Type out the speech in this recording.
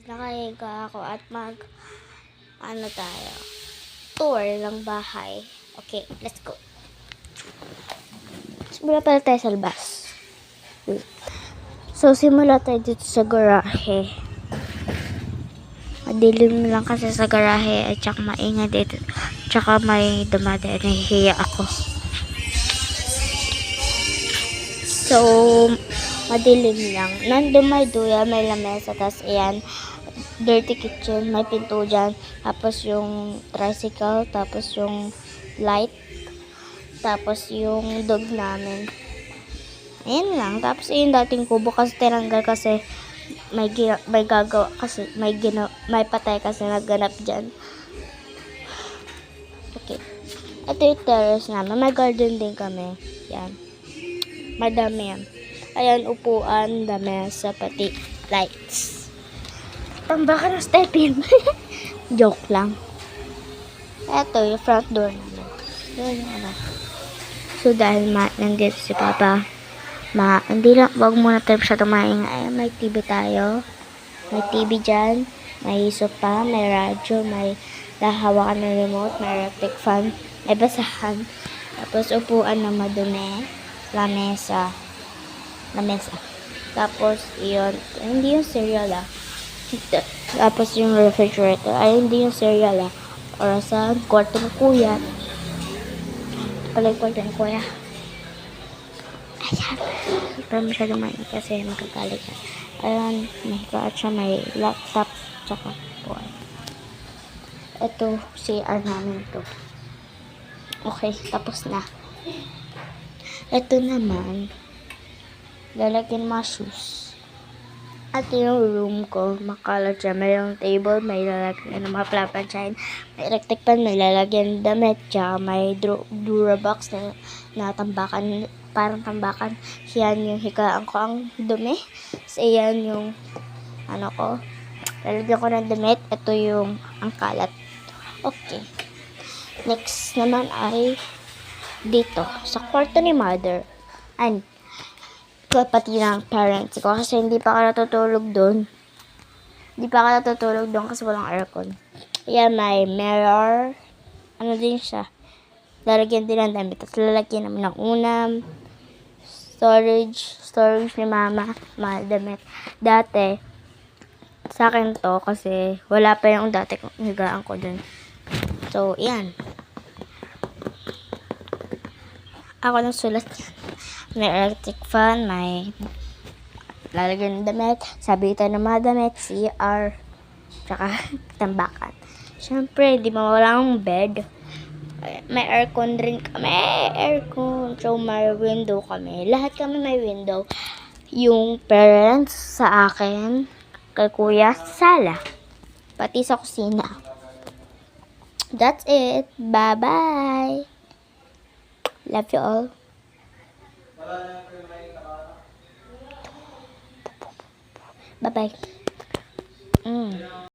Nakahiga ako at tayo, tour ng bahay. Okay, let's go. Simula pala tayo sa labas. So, simula tayo dito sa garahe. Madilim lang kasi sa garahe at saka maingay dito. Tsaka may dumadaan, nahihiya ako. So, madilim lang. Nandun may duya, may lamesa, tas ayan, dirty kitchen, may pinto dyan. Tapos yung tricycle, tapos yung light, tapos yung dog namin. Ayan lang. Tapos yung dating kubo kasi tinanggal kasi may gagawa kasi may patay kasi nagganap dyan. Okay. Ito yung terrace namin. May garden din kami. Yan. Madami yan. Ayan, upuan, lamesa, pati lights. Tambakan ng step-in. Joke lang. Ito yung front door namin. Yun yung ano. So, dahil nandito si Papa, hindi lang, wag muna tayo masyadong maingay. May TV tayo. May TV dyan. May sofa, may radyo, may hawakan ng remote, may electric fan, may basahan. Tapos, upuan na madumi. Lamesa. Tapos, yun. Hindi yung cereal Tapos, yung refrigerator. Ay, hindi yung cereal Orasan, kwarto ng kuya. Pala yung kwarto ng kuya. Ayan. Pero masyado maingay kasi magkagalit ka. Ayan, may at siya, may laptop, tsaka boy. Ito, CR namin to. Okay, tapos na. Ito naman, lalagyan mga shoes. At yung room ko, makalat siya. Mayroong table, may lalagyan ng mga plapanchain, may electric fan, may lalagyan ng damit, tsaka may Durabox na tambakan, parang tambakan. Yan yung higaan ko ang dumi. So, yan yung ko. Lalagyan ko ng damit. Ito yung ang kalat. Okay. Next naman ay dito, sa kwarto ni mother. And pati ng parents ko kasi hindi pa ako natutulog doon. Kasi walang aircon. Ayan, may mirror. Ano din siya. Lalagyan din ng damit. Tapos lalagyan naman ng unam. Storage ni mama. Mga damit. Dati, sa akin to kasi wala pa yung dati kong higaan ko dun. So, yan. Ako nang sulat yan. May electric fan, may lalagyan ng damit, sabitan ng mga damit, CR, tsaka tambakan. Siyempre, di mawala ang bed. May aircon rin kami. Aircon. So, may window kami. Lahat kami may window. Yung parents sa akin, kay kuya, sa sala. Pati sa kusina. That's it. Bye-bye. Love you all. Bye-bye.